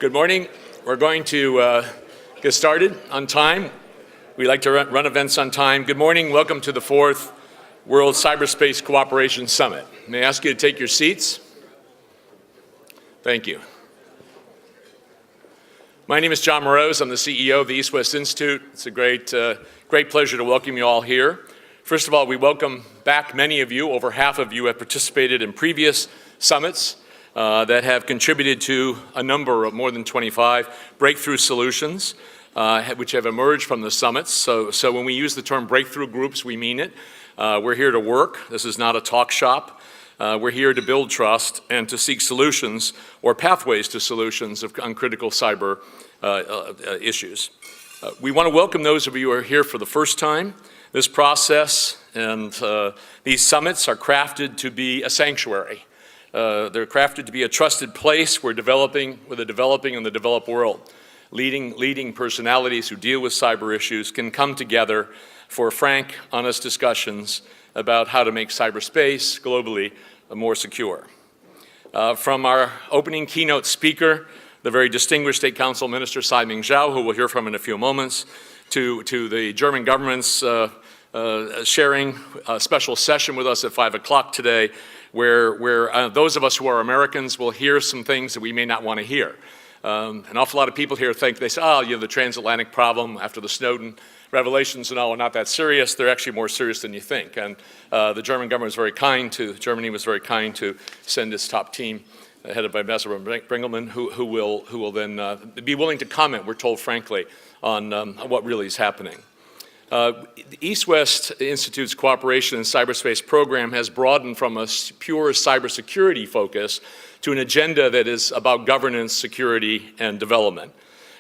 Good morning. We're going to get started on time. We like to run events on time. Good morning. Welcome to the 4th World Cyberspace Cooperation Summit. May I ask you to take your seats? Thank you. My name is John Mroz. I'm the CEO of the EastWest Institute. It's a great pleasure to welcome you all here. First of all, we welcome back many of you. Over half of you have participated in previous summits that have contributed to a number of more than 25 breakthrough solutions which have emerged from the summits. So when we use the term breakthrough groups, we mean it. We're here to work. This is not a talk shop. We're here to build trust and to seek solutions or pathways to solutions on critical cyber issues. We want to welcome those of you who are here for the first time. This process and these summits are crafted to be a sanctuary. They're crafted to be a trusted place where the developing and the developed world, leading personalities who deal with cyber issues can come together for frank, honest discussions about how to make cyberspace globally more secure. From our opening keynote speaker, the very distinguished State Council Minister Simon Zhao, who we'll hear from in a few moments, to the German government's sharing a special session with us at 5 o'clock today, where those of us who are Americans will hear some things that we may not want to hear. An awful lot of people here think, they say, oh, you know, the transatlantic problem after the Snowden revelations and all are not that serious. They're actually more serious than you think. And the German government was very kind to, Germany was very kind to send its top team, headed by Ambassador Bringelmann, who will then be willing to comment, we're told frankly, on what really is happening. The EastWest Institute's Cooperation in Cyberspace program has broadened from a pure cybersecurity focus to an agenda that is about governance, security, and development.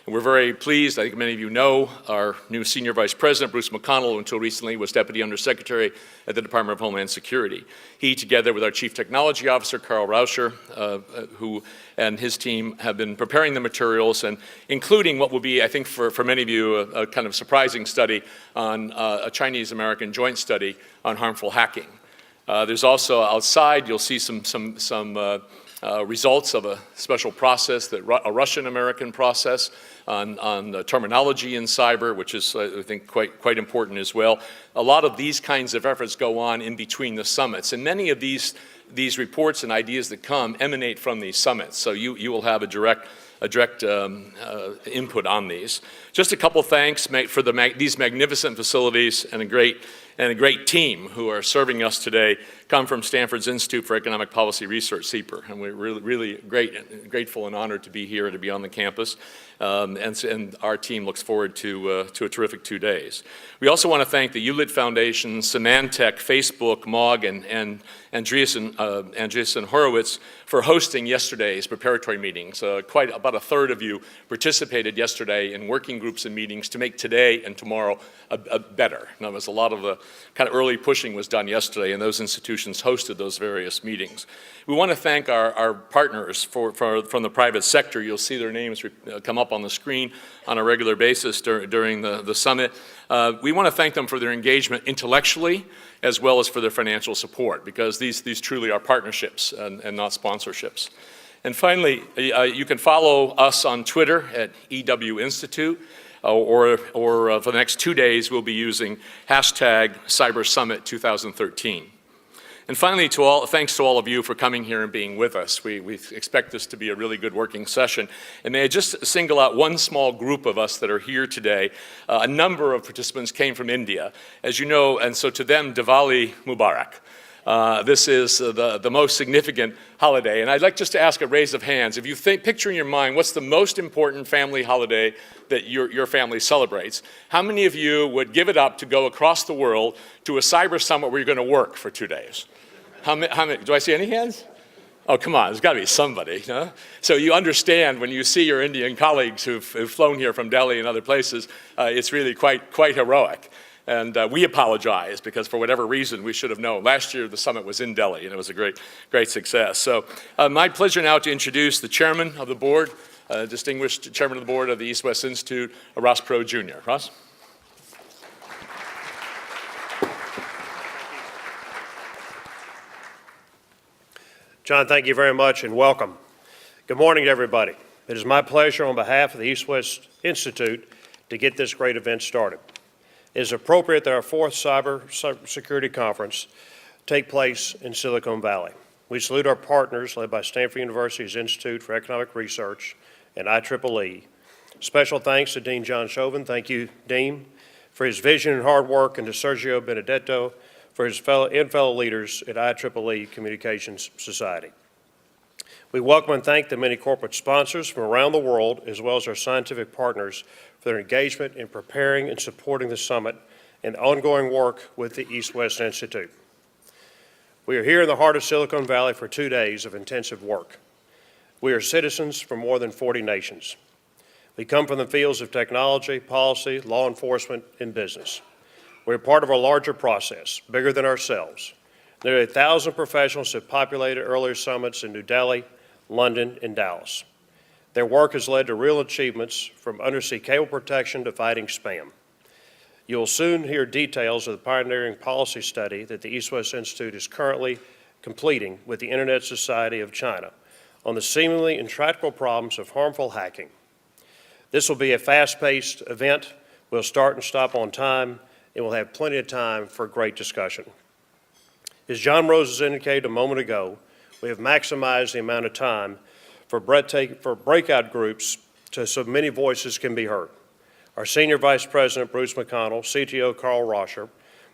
And we're very pleased, I think many of you know, our new Senior Vice President, Bruce McConnell, who until recently was Deputy Undersecretary at the Department of Homeland Security. He, together with our Chief Technology Officer, Carl Rauscher, who and his team have been preparing the materials and including what will be, I think for many of you, a kind of surprising study on a Chinese-American joint study on harmful hacking. There's also outside, you'll see some results of a special process, a Russian-American process on terminology in cyber, which is, I think, quite important as well. A lot of these kinds of efforts go on in between the summits, and many of these reports and ideas that come emanate from these summits. So you will have a direct input on these. Just a couple thanks for these magnificent facilities and a great team who are serving us today come from Stanford's Institute for Economic Policy Research, SIEPR, and we're really grateful and honored to be here and to be on the campus. And our team looks forward to a terrific 2 days. We also want to thank the Hewlett Foundation, Symantec, Facebook, MOG, and Andreessen Horowitz for hosting yesterday's preparatory meetings. Quite about a third of you participated yesterday in working groups and meetings to make today and tomorrow better. Now, there's a lot of the kind of early pushing was done yesterday, and those institutions hosted those various meetings. We want to thank our partners from the private sector. You'll see their names come up on the screen on a regular basis during the summit. We want to thank them for their engagement intellectually as well as for their financial support, because these truly are partnerships and not sponsorships. And finally, you can follow us on Twitter at EW Institute, or for the next 2 days, we'll be using hashtag CyberSummit2013. And finally, thanks to all of you for coming here and being with us. We expect this to be a really good working session. And may I just single out one small group of us that are here today. A number of participants came from India, as you know, and so to them, Diwali Mubarak. This is the most significant holiday. And I'd like just to ask a raise of hands. If you picture in your mind what's the most important family holiday that your family celebrates, how many of you would give it up to go across the world to a cyber summit where you're going to work for 2 days? How many? Do I see any hands? Oh, come on, there's got to be somebody. Huh? So you understand when you see your Indian colleagues who've flown here from Delhi and other places, it's really quite heroic. And we apologize because for whatever reason we should have known. Last year the summit was in Delhi and it was a great success. So my pleasure now to introduce the chairman of the board, distinguished chairman of the board of the EastWest Institute, Ross Perot Jr. Ross? John, thank you very much and welcome. Good morning to everybody. It is my pleasure on behalf of the EastWest Institute to get this great event started. It is appropriate that our fourth cybersecurity conference take place in Silicon Valley. We salute our partners led by Stanford University's Institute for Economic Research and IEEE. Special thanks to Dean John Shoven. Thank you, Dean, for his vision and hard work, and to Sergio Benedetto for his fellow leaders at IEEE Communications Society. We welcome and thank the many corporate sponsors from around the world, as well as our scientific partners, for their engagement in preparing and supporting the summit and ongoing work with the EastWest Institute. We are here in the heart of Silicon Valley for 2 days of intensive work. We are citizens from more than 40 nations. We come from the fields of technology, policy, law enforcement, and business. We're part of a larger process, bigger than ourselves. Nearly 1,000 professionals have populated earlier summits in New Delhi, London, and Dallas. Their work has led to real achievements, from undersea cable protection to fighting spam. You will soon hear details of the pioneering policy study that the EastWest Institute is currently completing with the Internet Society of China on the seemingly intractable problems of harmful hacking. This will be a fast-paced event. We'll start and stop on time, and we'll have plenty of time for great discussion. As John Mroz has indicated a moment ago, we have maximized the amount of time for breakout groups so many voices can be heard. Our Senior Vice President, Bruce McConnell, CTO, Carl Roscher,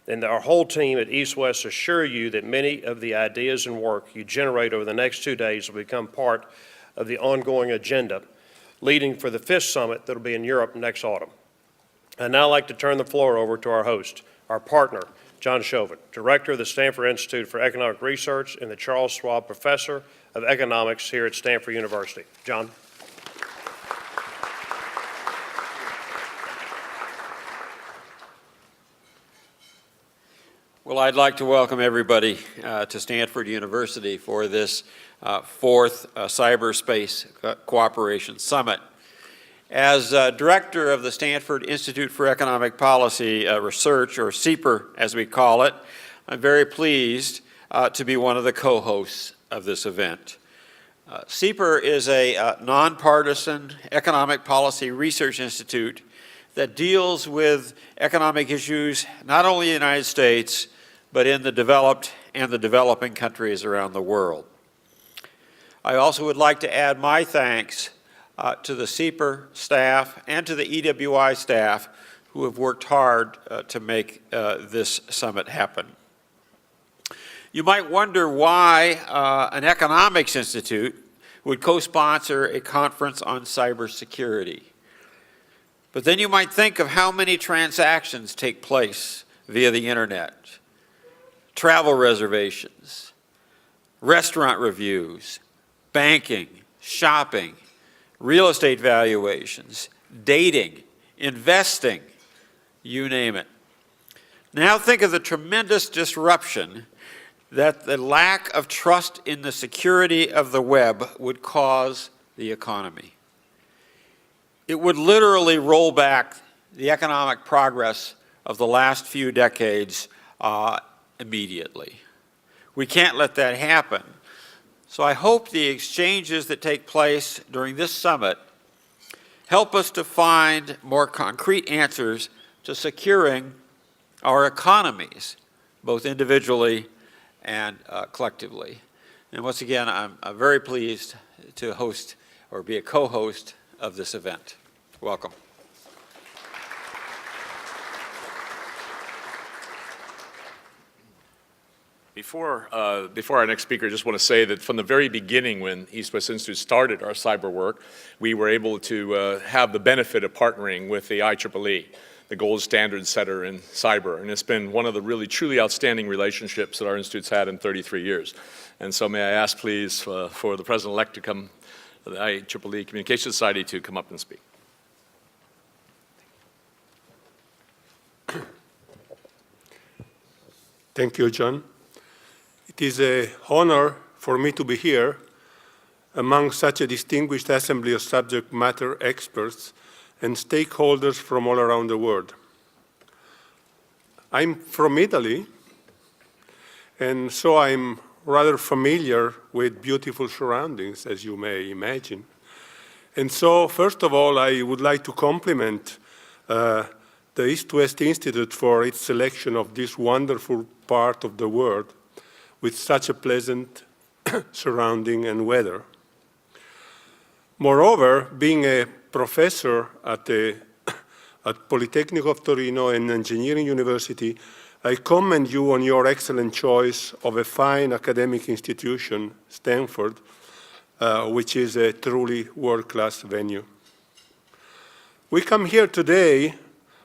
and our whole team at EastWest assure you that many of the ideas and work you generate over the next 2 days will become part of the ongoing agenda leading for the 5th summit that will be in Europe next autumn. I'd now like to turn the floor over to our host, our partner, John Shoven, Director of the Stanford Institute for Economic Research and the Charles Schwab Professor of Economics here at Stanford University. John. Well, I'd like to welcome everybody to Stanford University for this 4th Cyberspace Cooperation Summit. As director of the Stanford Institute for Economic Policy Research, or SIEPR as we call it, I'm very pleased to be one of the co-hosts of this event. SIEPR is a nonpartisan economic policy research institute that deals with economic issues not only in the United States, but in the developed and the developing countries around the world. I also would like to add my thanks to the SIEPR staff and to the EWI staff who have worked hard to make this summit happen. You might wonder why an economics institute would co-sponsor a conference on cybersecurity. But then you might think of how many transactions take place via the internet: travel reservations, restaurant reviews, banking, shopping, real estate valuations, dating, investing, you name it. Now think of the tremendous disruption that the lack of trust in the security of the web would cause the economy. It would literally roll back the economic progress of the last few decades immediately. We can't let that happen. So I hope the exchanges that take place during this summit help us to find more concrete answers to securing our economies, both individually and collectively. And once again, I'm very pleased to host or be a co-host of this event. Welcome. Before our next speaker, I just want to say that from the very beginning when EastWest Institute started our cyber work, we were able to have the benefit of partnering with the IEEE, the gold standard setter in cyber. And it's been one of the really truly outstanding relationships that our institute's had in 33 years. And so may I ask, please, for the President-elect to come, the IEEE Communications Society to come up and speak. Thank you, John. It is an honor for me to be here among such a distinguished assembly of subject matter experts and stakeholders from all around the world. I'm from Italy, and so I'm rather familiar with beautiful surroundings, as you may imagine. And so, first of all, I would like to compliment the EastWest Institute for its selection of this wonderful part of the world with such a pleasant surrounding and weather. Moreover, being a professor at Politecnico of Torino and Engineering University, I commend you on your excellent choice of a fine academic institution, Stanford, which is a truly world-class venue. We come here today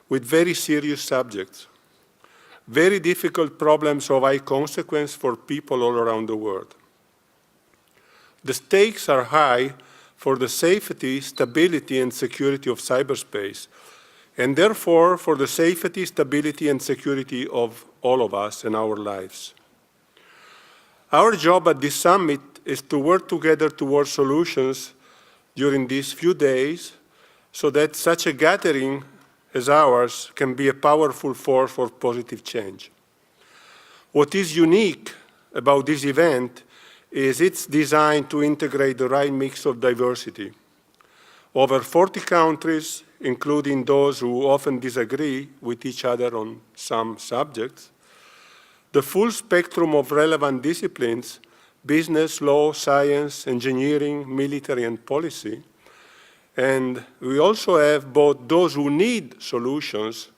with very serious subjects, very difficult problems of high consequence for people all around the world. The stakes are high for the safety, stability, and security of cyberspace, and therefore for the safety, stability, and security of all of us and our lives. Our job at this summit is to work together towards solutions during these few days so that such a gathering as ours can be a powerful force for positive change. What is unique about this event is it's designed to integrate the right mix of diversity. Over 40 countries, including those who often disagree with each other on some subjects, the full spectrum of relevant disciplines, business, law, science, engineering, military, and policy. And we also have both those who need solutions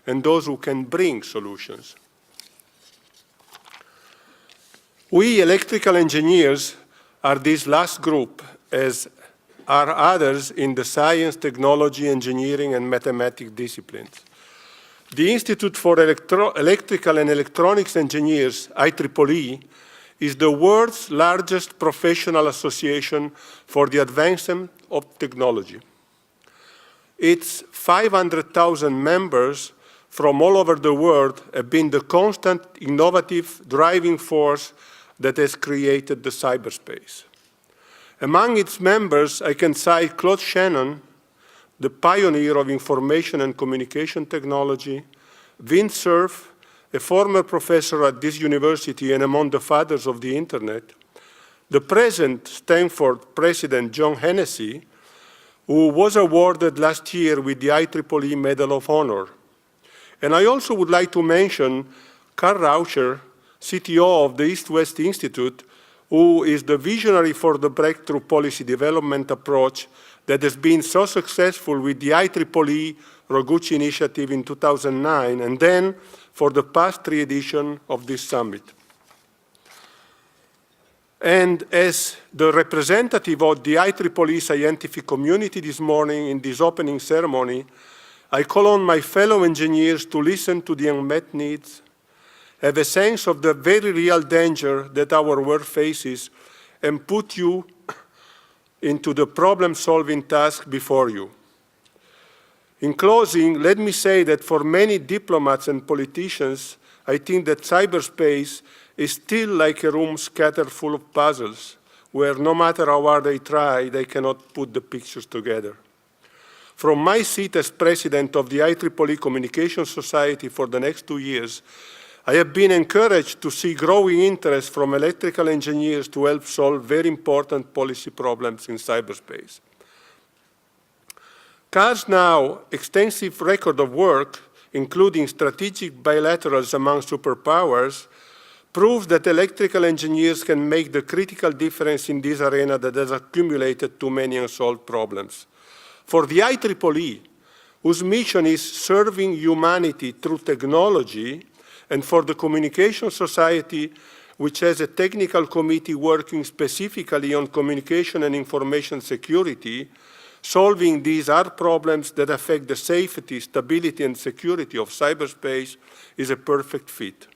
and those who can bring solutions. We electrical engineers are this last group, as are others in the science, technology, engineering, and mathematics disciplines. The Institute for Electrical and Electronics Engineers, IEEE, is the world's largest professional association for the advancement of technology. Its 500,000 members from all over the world have been the constant, innovative, driving force that has created the cyberspace. Among its members, I can cite Claude Shannon, the pioneer of information and communication technology, Vint Cerf, a former professor at this university and among the fathers of the internet, the present Stanford president, John Hennessy, who was awarded last year with the IEEE Medal of Honor. And I also would like to mention Karl Raucher, CTO of the EastWest Institute, who is the visionary for the breakthrough policy development approach that has been so successful with the IEEE Roguchi initiative in 2009, and then for the past 3 editions of this summit. And as the representative of the IEEE scientific community this morning in this opening ceremony, I call on my fellow engineers to listen to the unmet needs, have a sense of the very real danger that our world faces, and put you into the problem-solving task before you. In closing, let me say that for many diplomats and politicians, I think that cyberspace is still like a room scattered full of puzzles, where no matter how hard they try, they cannot put the pictures together. From my seat as president of the IEEE Communications Society for the next 2 years, I have been encouraged to see growing interest from electrical engineers to help solve very important policy problems in cyberspace. CAR's now extensive record of work, including strategic bilaterals among superpowers, proves that electrical engineers can make the critical difference in this arena that has accumulated too many unsolved problems. For the IEEE, whose mission is serving humanity through technology, and for the Communication Society, which has a technical committee working specifically on communication and information security, solving these hard problems that affect the safety, stability, and security of cyberspace is a perfect fit.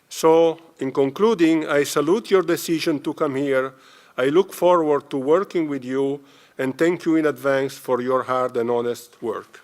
So, in concluding, I salute your decision to come here. I look forward to working with you, and thank you in advance for your hard and honest work.